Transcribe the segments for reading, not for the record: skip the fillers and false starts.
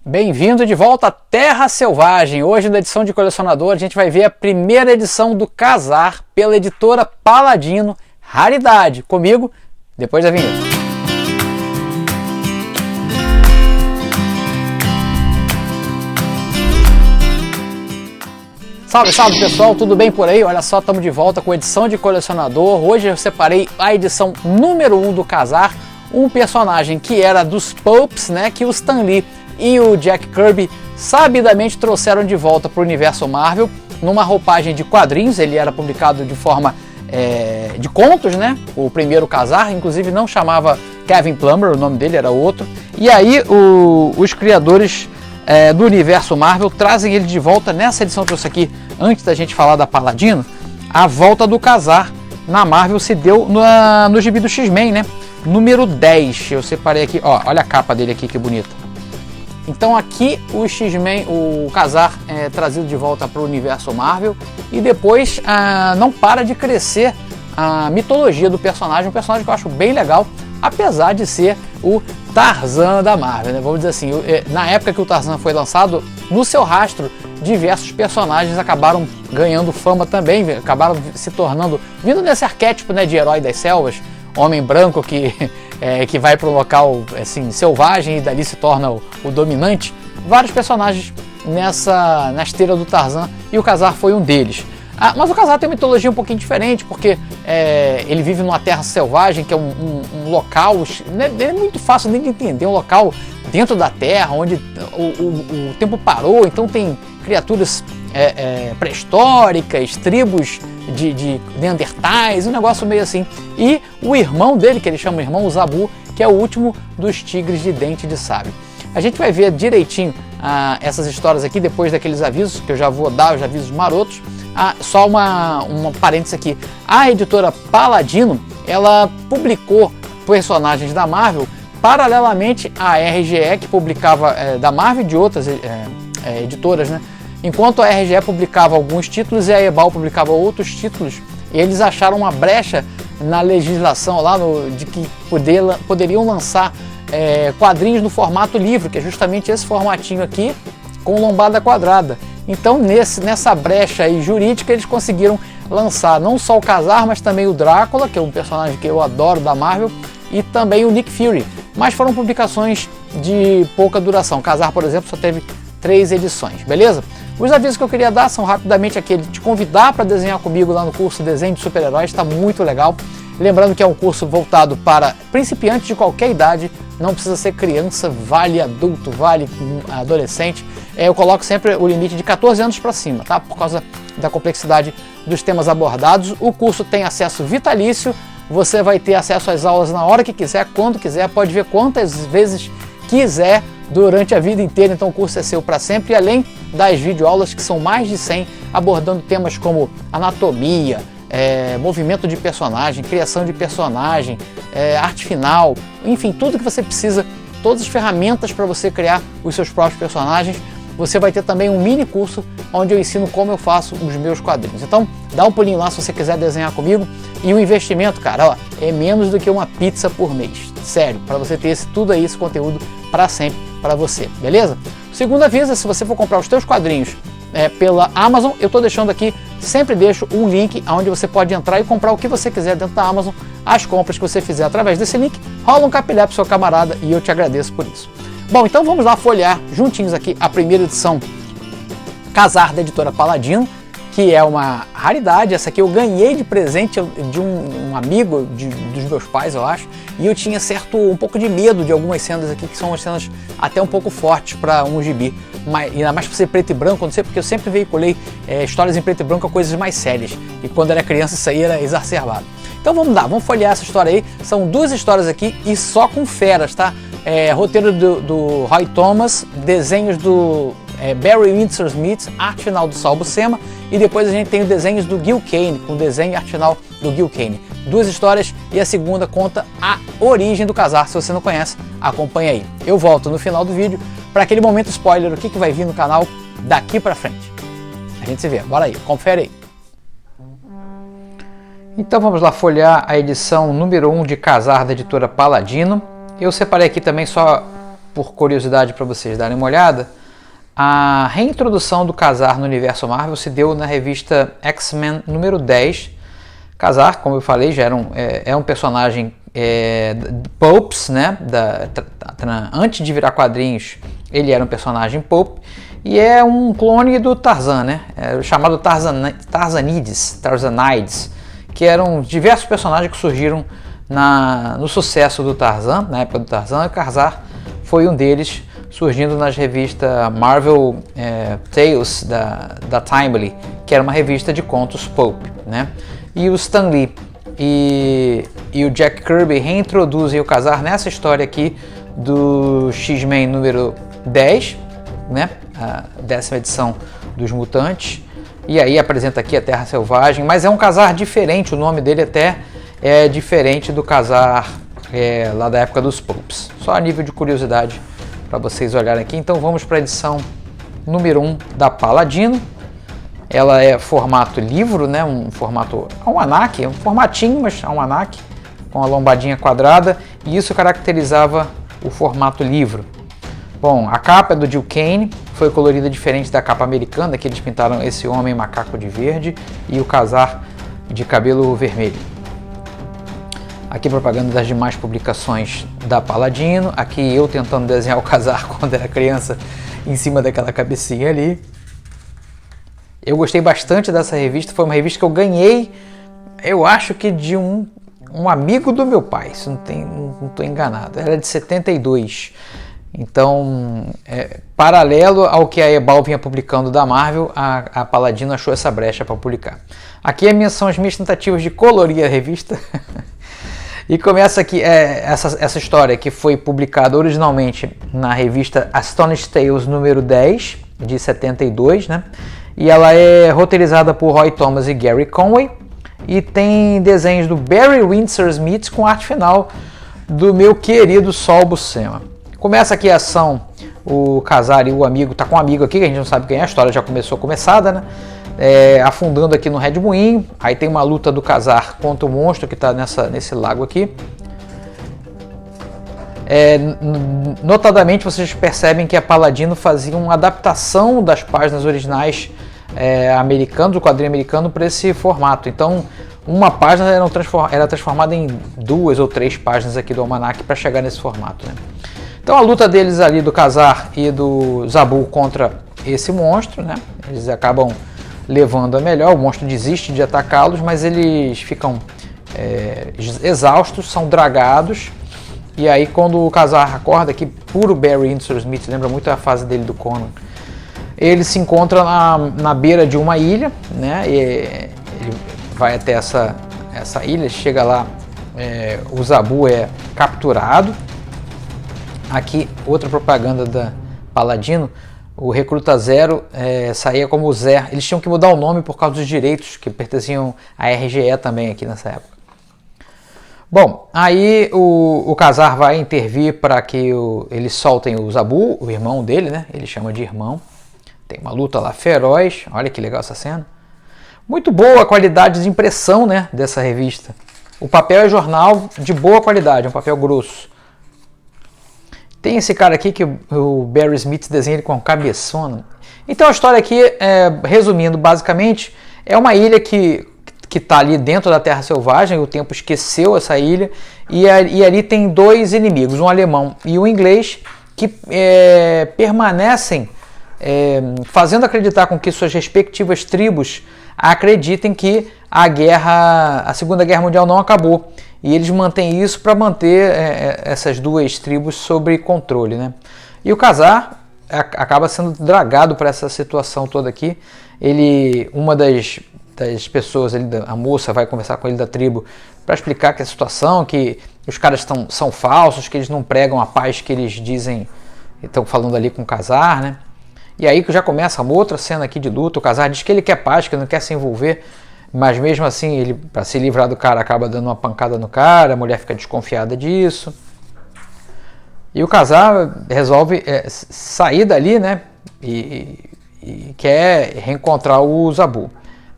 Bem-vindo de volta à Terra Selvagem. Hoje, na edição de colecionador, a gente vai ver a primeira edição do Khazar pela editora Paladino, raridade. Comigo, depois da vinheta. Salve, salve pessoal, tudo bem por aí? Olha só, estamos de volta com a edição de colecionador. Hoje eu separei a edição número 1 do Khazar, um personagem que era dos Pulps, né, que o Stan Lee e o Jack Kirby sabidamente trouxeram de volta para o universo Marvel numa roupagem de quadrinhos. Ele era publicado de forma de contos, né? O primeiro Khazar, inclusive, não chamava Kevin Plummer, o nome dele era outro. E aí os criadores do universo Marvel trazem ele de volta nessa edição que eu trouxe aqui, antes da gente falar da Paladino. A volta do Khazar na Marvel se deu no gibi do X-Men, né? Número 10. Eu separei aqui, ó, olha a capa dele aqui, que bonita. Então aqui o X-Men, o Khazar é trazido de volta para o universo Marvel e depois não para de crescer a mitologia do personagem, um personagem que eu acho bem legal, apesar de ser o Tarzan da Marvel, né? Vamos dizer assim, na época que o Tarzan foi lançado, no seu rastro, diversos personagens acabaram ganhando fama também, acabaram se tornando, vindo nesse arquétipo, né, de herói das selvas, homem branco que vai para um local assim, selvagem e dali se torna o dominante. Vários personagens na esteira do Tarzan e o Khazar foi um deles. Mas o Khazar tem uma mitologia um pouquinho diferente, porque ele vive numa terra selvagem, que é um local, é muito fácil nem de entender, um local dentro da terra, onde o tempo parou, então tem criaturas pré-históricas, tribos de neandertais, um negócio meio assim. E o irmão dele, que ele chama irmão, o Zabu, que é o último dos tigres de dente de sabre. A gente vai ver direitinho essas histórias aqui depois daqueles avisos, que eu já vou dar, os avisos marotos. Só uma parêntese aqui, a editora Paladino, ela publicou personagens da Marvel paralelamente à RGE, que publicava da Marvel e de outras editoras, né? Enquanto a RGE publicava alguns títulos e a Ebal publicava outros títulos, eles acharam uma brecha na legislação lá de que poderiam lançar quadrinhos no formato livro, que é justamente esse formatinho aqui, com lombada quadrada. Então nessa brecha aí jurídica eles conseguiram lançar não só o Khazar, mas também o Drácula, que é um personagem que eu adoro da Marvel, e também o Nick Fury. Mas foram publicações de pouca duração. O Khazar, por exemplo, só teve 3 edições, beleza? Os avisos que eu queria dar são rapidamente aquele de te convidar para desenhar comigo lá no curso Desenho de Super-Heróis, está muito legal. Lembrando que é um curso voltado para principiantes de qualquer idade, não precisa ser criança, vale adulto, vale adolescente. Eu coloco sempre o limite de 14 anos para cima, tá? Por causa da complexidade dos temas abordados. O curso tem acesso vitalício, você vai ter acesso às aulas na hora que quiser, quando quiser, pode ver quantas vezes quiser durante a vida inteira, então o curso é seu para sempre, e além das videoaulas, que são mais de 100, abordando temas como anatomia, movimento de personagem, criação de personagem, arte final, enfim, tudo que você precisa, todas as ferramentas para você criar os seus próprios personagens. Você vai ter também um mini curso onde eu ensino como eu faço os meus quadrinhos. Então dá um pulinho lá se você quiser desenhar comigo. E o investimento, cara, ó, é menos do que uma pizza por mês. Sério, para você ter tudo aí, esse conteúdo para sempre para você, beleza? Segundo aviso, se você for comprar os teus quadrinhos pela Amazon, eu estou deixando aqui, sempre deixo um link onde você pode entrar e comprar o que você quiser dentro da Amazon. As compras que você fizer através desse link, rola um capilhar pro seu camarada e eu te agradeço por isso. Bom, então vamos lá folhear juntinhos aqui a primeira edição Khazar da editora Paladino, que é uma raridade. Essa aqui eu ganhei de presente de um amigo dos meus pais, eu acho, e eu tinha um pouco de medo de algumas cenas aqui, que são umas cenas até um pouco fortes para um gibi, ainda mais por ser preto e branco, não sei, porque eu sempre veiculei histórias em preto e branco a coisas mais sérias, e quando era criança isso aí era exacerbado. Então vamos lá, vamos folhear essa história aí. São 2 histórias aqui e só com feras, tá? Roteiro do Roy Thomas, desenhos do Barry Windsor Smith, arte final do Sal Buscema, e depois a gente tem os desenhos do Gil Kane, com desenho e arte final do Gil Kane. 2 histórias e a segunda conta a origem do Khazar. Se você não conhece, acompanha aí. Eu volto no final do vídeo para aquele momento spoiler, o que vai vir no canal daqui para frente. A gente se vê, bora aí, confere aí. Então vamos lá folhear a edição número 1 de Khazar da editora Paladino. Eu separei aqui também só por curiosidade para vocês darem uma olhada, a reintrodução do Ka-Zar no universo Marvel se deu na revista X-Men número 10. Ka-Zar, como eu falei, já era um personagem pulps, né? Antes de virar quadrinhos, ele era um personagem pulp e é um clone do Tarzan, né? Chamado Tarzanides, que eram diversos personagens que surgiram no sucesso do Tarzan, na época do Tarzan. E Ka-Zar foi um deles, surgindo nas revistas Marvel Tales da Timely, que era uma revista de contos pulp, né? E o Stan Lee e o Jack Kirby reintroduzem o Ka-Zar nessa história aqui do X-Men número 10, né? A 10ª edição dos Mutantes, e aí apresenta aqui a Terra Selvagem, mas é um Ka-Zar diferente, o nome dele até é diferente do Ka-Zar lá da época dos pulps, só a nível de curiosidade para vocês olharem aqui. Então vamos para a edição número 1 da Paladino. Ela é formato livro, né? Um formato almanaque, um formatinho, mas almanaque, com a lombadinha quadrada, e isso caracterizava o formato livro. Bom, a capa é do Gil Kane, foi colorida diferente da capa americana, que eles pintaram esse homem macaco de verde e o Ka-Zar de cabelo vermelho. Aqui propaganda das demais publicações da Paladino, aqui eu tentando desenhar o Ka-Zar quando era criança, em cima daquela cabecinha ali. Eu gostei bastante dessa revista, foi uma revista que eu ganhei, eu acho que de um amigo do meu pai, se não estou enganado, era de 72. Então, paralelo ao que a Ebal vinha publicando da Marvel, a Paladino achou essa brecha para publicar. Aqui são as minhas tentativas de colorir a revista. E começa aqui essa história que foi publicada originalmente na revista Astonishing Tales número 10, de 72, né? E ela é roteirizada por Roy Thomas e Gary Conway e tem desenhos do Barry Windsor Smith com arte final do meu querido Sol Buscema. Começa aqui a ação, o Ka-Zar e o amigo, tá com um amigo aqui que a gente não sabe quem é, a história já começada, né? Afundando aqui no Red Moinho, aí tem uma luta do Ka-Zar contra o monstro que está nesse lago aqui. Notadamente vocês percebem que a Paladino fazia uma adaptação das páginas originais do quadrinho americano para esse formato. Então uma página era transformada em 2 ou 3 páginas aqui do almanaque para chegar nesse formato, né? Então a luta deles ali, do Ka-Zar e do Zabu contra esse monstro, né? Eles acabam levando a melhor, o monstro desiste de atacá-los, mas eles ficam exaustos, são dragados. E aí quando o Ka-Zar acorda, aqui puro Barry Windsor Smith, lembra muito a fase dele do Conan, ele se encontra na beira de uma ilha, né? E ele vai até essa ilha, chega lá, o Zabu é capturado. Aqui outra propaganda da Paladino, o Recruta Zero saía como Zé, eles tinham que mudar o nome por causa dos direitos que pertenciam à RGE também aqui nessa época. Bom, aí o Ka-Zar vai intervir para que eles soltem o Zabu, o irmão dele, né? Ele chama de irmão. Tem uma luta lá feroz, olha que legal essa cena. Muito boa a qualidade de impressão, né, dessa revista. O papel é jornal de boa qualidade, é um papel grosso. Tem esse cara aqui que o Barry Smith desenha ele com cabeçona. Então a história aqui, resumindo basicamente, é uma ilha que está ali dentro da Terra Selvagem, o tempo esqueceu essa ilha, e ali tem 2 inimigos, um alemão e um inglês, que permanecem fazendo acreditar com que suas respectivas tribos acreditem que a Segunda Guerra Mundial não acabou. E eles mantêm isso para manter essas 2 tribos sob controle, né? E o Ka-Zar acaba sendo dragado para essa situação toda aqui. Uma das pessoas, a moça, vai conversar com ele da tribo para explicar que a situação, que os caras são falsos, que eles não pregam a paz que eles dizem, estão falando ali com o Ka-Zar, né? E aí que já começa uma outra cena aqui de luta. O Ka-Zar diz que ele quer paz, que não quer se envolver, mas mesmo assim, ele, para se livrar do cara, acaba dando uma pancada no cara, a mulher fica desconfiada disso. E o Ka-Zar resolve sair dali, né? E quer reencontrar o Zabu.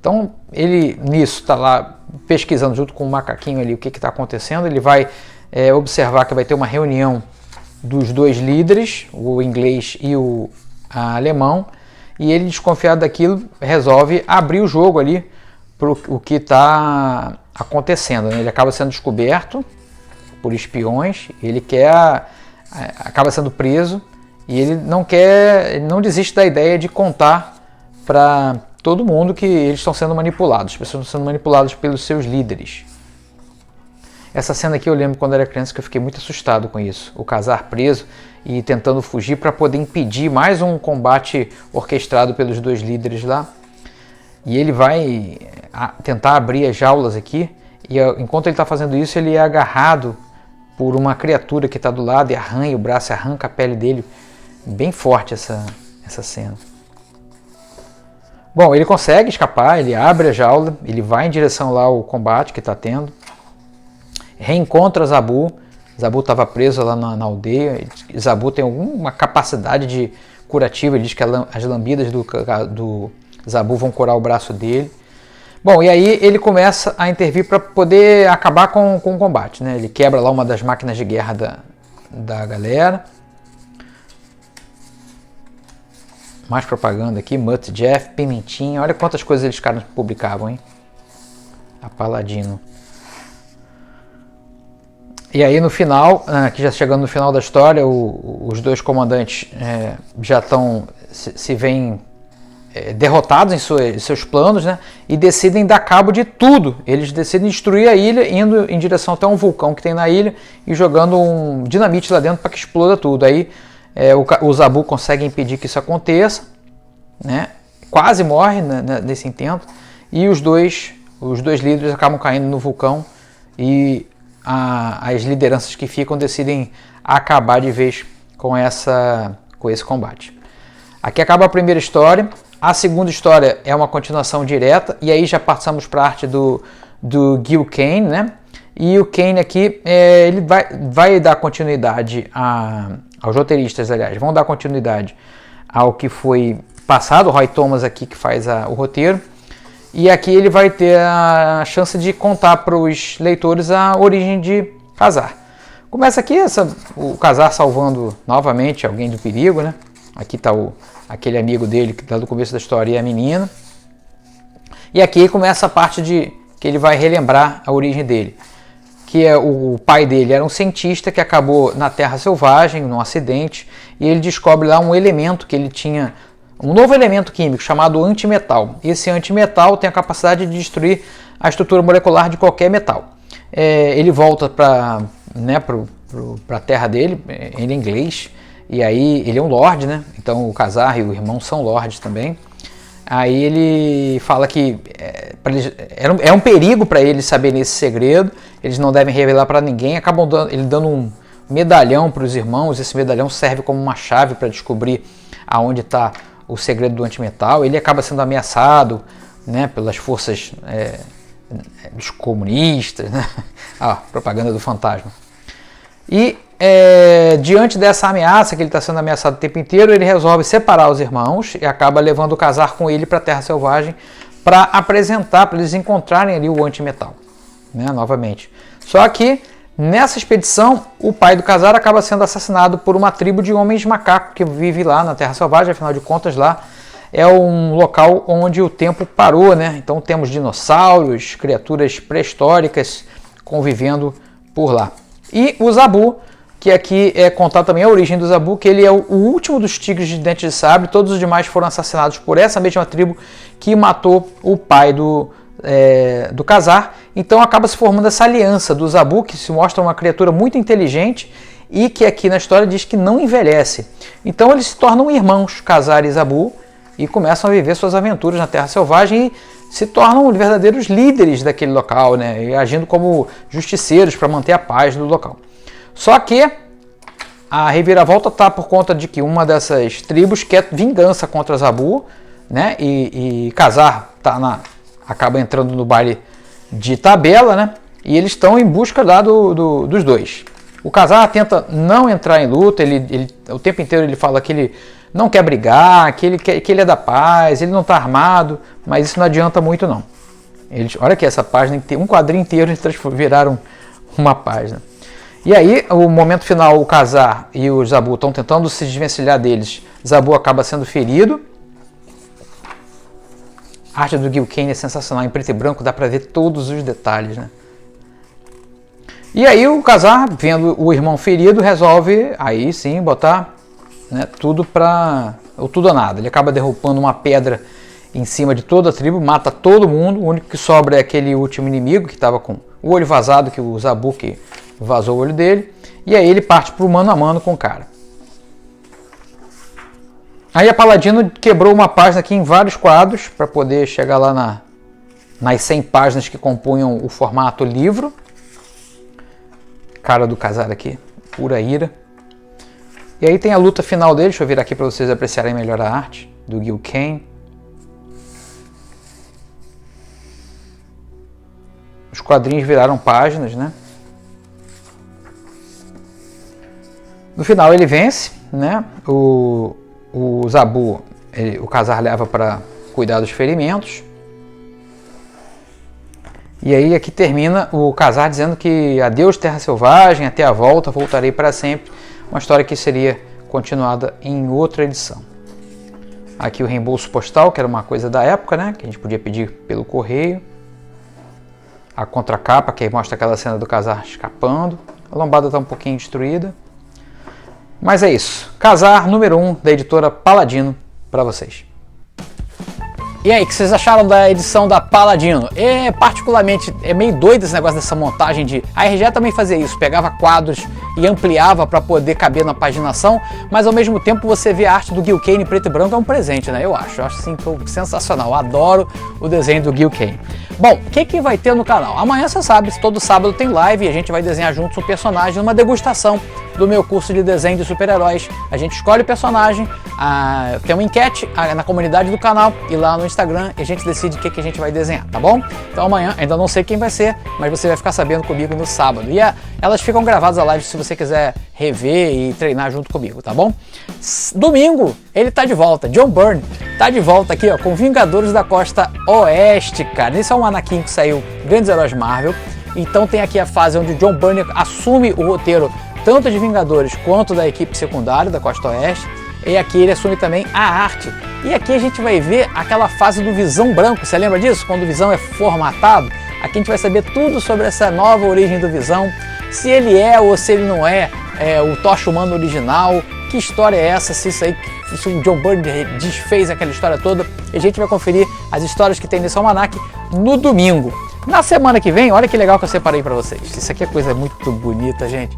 Então, ele nisso está lá pesquisando junto com o macaquinho ali o que está acontecendo. Ele vai observar que vai ter uma reunião dos dois líderes, o inglês e o alemão, e ele, desconfiado daquilo, resolve abrir o jogo ali para o que está acontecendo, né? Ele acaba sendo descoberto por espiões, acaba sendo preso, e ele não desiste da ideia de contar para todo mundo que eles estão sendo manipulados, as pessoas estão sendo manipuladas pelos seus líderes. Essa cena aqui eu lembro quando era criança que eu fiquei muito assustado com isso. O Khazar preso e tentando fugir para poder impedir mais um combate orquestrado pelos dois líderes lá. E ele vai tentar abrir as jaulas aqui, e enquanto ele está fazendo isso, ele é agarrado por uma criatura que está do lado e arranha o braço, arranca a pele dele. Bem forte essa cena. Bom, ele consegue escapar, ele abre a jaula, ele vai em direção lá ao combate que está tendo. Reencontra Zabu. Zabu estava preso lá na aldeia. Zabu tem alguma capacidade de curativa, ele diz que as lambidas do Zabu vão curar o braço dele. Bom, e aí ele começa a intervir para poder acabar com o combate, né? Ele quebra lá uma das máquinas de guerra da galera. Mais propaganda aqui, Mutt Jeff, Pimentinha. Olha quantas coisas eles caras publicavam, hein? A Paladino. E aí no final, aqui já chegando no final da história, os dois comandantes já se veem derrotados em seus planos, né? E decidem dar cabo de tudo. Eles decidem destruir a ilha, indo em direção até um vulcão que tem na ilha e jogando um dinamite lá dentro para que exploda tudo. Aí o Zabu consegue impedir que isso aconteça, né? Quase morre nesse intento, e os dois líderes acabam caindo no vulcão, e as lideranças que ficam decidem acabar de vez com esse combate. Aqui acaba a primeira história. A segunda história é uma continuação direta, e aí já passamos para a arte do Gil Kane, né? E o Kane aqui, ele vai dar continuidade aos roteiristas, aliás, vão dar continuidade ao que foi passado, o Roy Thomas aqui que faz o roteiro, e aqui ele vai ter a chance de contar para os leitores a origem de Khazar. Começa aqui o Khazar salvando novamente alguém do perigo, né? Aqui está aquele amigo dele que está no começo da história e a menina. E aqui começa a parte que ele vai relembrar a origem dele. Que o pai dele era um cientista que acabou na Terra Selvagem, num acidente, e ele descobre lá um elemento que ele tinha, um novo elemento químico chamado antimetal. Esse antimetal tem a capacidade de destruir a estrutura molecular de qualquer metal. Ele volta para a terra dele, em inglês, e aí ele é um lord, né? Então o Khazar e o irmão são lords também. Aí ele fala que é um perigo para eles saberem esse segredo, eles não devem revelar para ninguém, acabam ele dando um medalhão para os irmãos. Esse medalhão serve como uma chave para descobrir aonde está o segredo do antimetal. Ele acaba sendo ameaçado, né, pelas forças dos comunistas, né? Propaganda do fantasma. E diante dessa ameaça, que ele está sendo ameaçado o tempo inteiro, ele resolve separar os irmãos e acaba levando o Khazar com ele para a Terra Selvagem para apresentar, para eles encontrarem ali o antimetal, né, novamente. Só que nessa expedição, o pai do Khazar acaba sendo assassinado por uma tribo de homens macacos que vive lá na Terra Selvagem. Afinal de contas, lá é um local onde o tempo parou, né? Então temos dinossauros, criaturas pré-históricas convivendo por lá. E o Zabu, que aqui é contar também a origem do Zabu, que ele é o último dos tigres de dente de sabre. Todos os demais foram assassinados por essa mesma tribo que matou o pai do Khazar. Então acaba se formando essa aliança do Zabu, que se mostra uma criatura muito inteligente e que aqui na história diz que não envelhece. Então eles se tornam irmãos, Khazar e Zabu, e começam a viver suas aventuras na Terra Selvagem e se tornam verdadeiros líderes daquele local, né? E agindo como justiceiros para manter a paz do local. Só que a reviravolta está por conta de que uma dessas tribos quer vingança contra Zabu, né? E Khazar acaba entrando no baile de tabela, né? E eles estão em busca lá dos dois. O Khazar tenta não entrar em luta, ele o tempo inteiro ele fala que ele não quer brigar, que ele é da paz, ele não está armado, mas isso não adianta muito não. Olha que essa página, um quadrinho inteiro eles viraram uma página. E aí, o momento final, o Ka-Zar e o Zabu estão tentando se desvencilhar deles. Zabu acaba sendo ferido. A arte do Gil Kane é sensacional, em preto e branco, dá pra ver todos os detalhes, né? E aí o Ka-Zar, vendo o irmão ferido, resolve, aí sim, botar, né, tudo ou tudo ou nada. Ele acaba derrubando uma pedra em cima de toda a tribo, mata todo mundo. O único que sobra é aquele último inimigo que estava com o olho vazado, que o Zabu que vazou o olho dele. E aí ele parte pro mano a mano com o cara. Aí a Paladino quebrou uma página aqui em vários quadros para poder chegar lá nas 100 páginas que compunham o formato livro. Cara do Ka-Zar aqui, pura ira. E aí tem a luta final dele, deixa eu virar aqui para vocês apreciarem melhor a arte do Gil Kane. Os quadrinhos viraram páginas, né? No final ele vence, né? O Zabu, o Ka-Zar leva para cuidar dos ferimentos. E aí aqui termina o Ka-Zar dizendo que adeus Terra Selvagem, até a volta, voltarei para sempre. Uma história que seria continuada em outra edição. Aqui o reembolso postal, que era uma coisa da época, né? Que a gente podia pedir pelo correio. A contracapa, que mostra aquela cena do Ka-Zar escapando. A lombada está um pouquinho destruída. Mas é isso. Ka-Zar número 1 da editora Paladino para vocês. E aí, o que vocês acharam da edição da Paladino? Particularmente, é meio doido esse negócio dessa montagem de... A RGE também fazia isso, pegava quadros e ampliava para poder caber na paginação, mas ao mesmo tempo você vê a arte do Gil Kane em preto e branco, é um presente, né? Eu acho assim, sensacional, eu adoro o desenho do Gil Kane. Bom, o que vai ter no canal? Amanhã você sabe, todo sábado tem live e a gente vai desenhar juntos um personagem numa degustação do meu curso de desenho de super-heróis. A gente escolhe o personagem, tem uma enquete na comunidade do canal e lá no Instagram e a gente decide o que a gente vai desenhar, tá bom? Então amanhã, ainda não sei quem vai ser, mas você vai ficar sabendo comigo no sábado. E elas ficam gravadas a live se você quiser rever e treinar junto comigo, tá bom? Domingo, ele tá de volta, John Byrne tá de volta aqui, ó, com Vingadores da Costa Oeste, cara. Esse é um anaquim que saiu Grandes Heróis Marvel. Então tem aqui a fase onde o John Byrne assume o roteiro tanto de Vingadores quanto da equipe secundária da Costa Oeste. E aqui ele assume também a arte. E aqui a gente vai ver aquela fase do Visão Branco. Você lembra disso? Quando o Visão é formatado. Aqui a gente vai saber tudo sobre essa nova origem do Visão. Se ele é ou se ele não é o Tocha Humano original. Que história é essa? Se o John Byrne desfez aquela história toda. E a gente vai conferir as histórias que tem nesse almanac no domingo. Na semana que vem, olha que legal que eu separei para vocês. Isso aqui é coisa muito bonita, gente.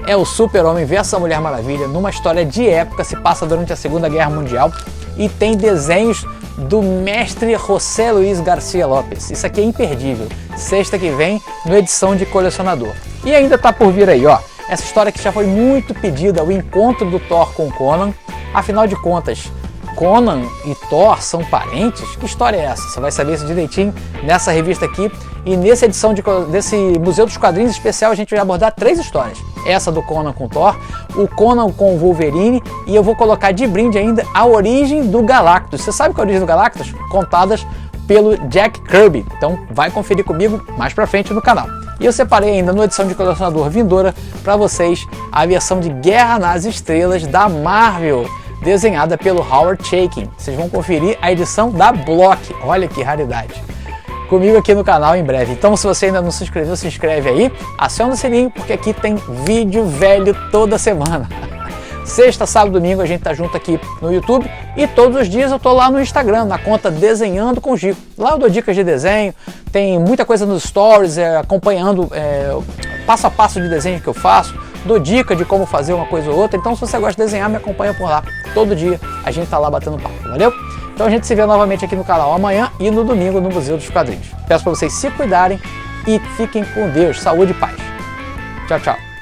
É o Super-Homem versus a Mulher Maravilha, numa história de época, se passa durante a Segunda Guerra Mundial e tem desenhos do mestre José Luiz Garcia Lopes. Isso aqui é imperdível. Sexta que vem, no edição de colecionador. E ainda tá por vir aí, ó. Essa história que já foi muito pedida, o encontro do Thor com Conan. Afinal de contas, Conan e Thor são parentes? Que história é essa? Você vai saber isso direitinho nessa revista aqui. E nessa edição desse Museu dos Quadrinhos especial a gente vai abordar 3 histórias. Essa do Conan com Thor, o Conan com o Wolverine e eu vou colocar de brinde ainda a origem do Galactus. Você sabe qual é a origem do Galactus? Contadas pelo Jack Kirby. Então vai conferir comigo mais pra frente no canal. E eu separei ainda na edição de colecionador vindoura para vocês a versão de Guerra nas Estrelas da Marvel, desenhada pelo Howard Chaykin. Vocês vão conferir a edição da Block. Olha que raridade. Comigo aqui no canal em breve. Então se você ainda não se inscreveu, se inscreve aí, aciona o sininho porque aqui tem vídeo velho toda semana. Sexta, sábado, domingo a gente tá junto aqui no YouTube e todos os dias eu tô lá no Instagram, na conta Desenhando com Gico. Lá eu dou dicas de desenho, tem muita coisa nos stories, acompanhando passo a passo de desenho que eu faço, dou dica de como fazer uma coisa ou outra. Então se você gosta de desenhar, me acompanha por lá. Todo dia a gente tá lá batendo papo, valeu? Então a gente se vê novamente aqui no canal amanhã e no domingo no Museu dos Quadrinhos. Peço para vocês se cuidarem e fiquem com Deus, saúde e paz. Tchau, tchau.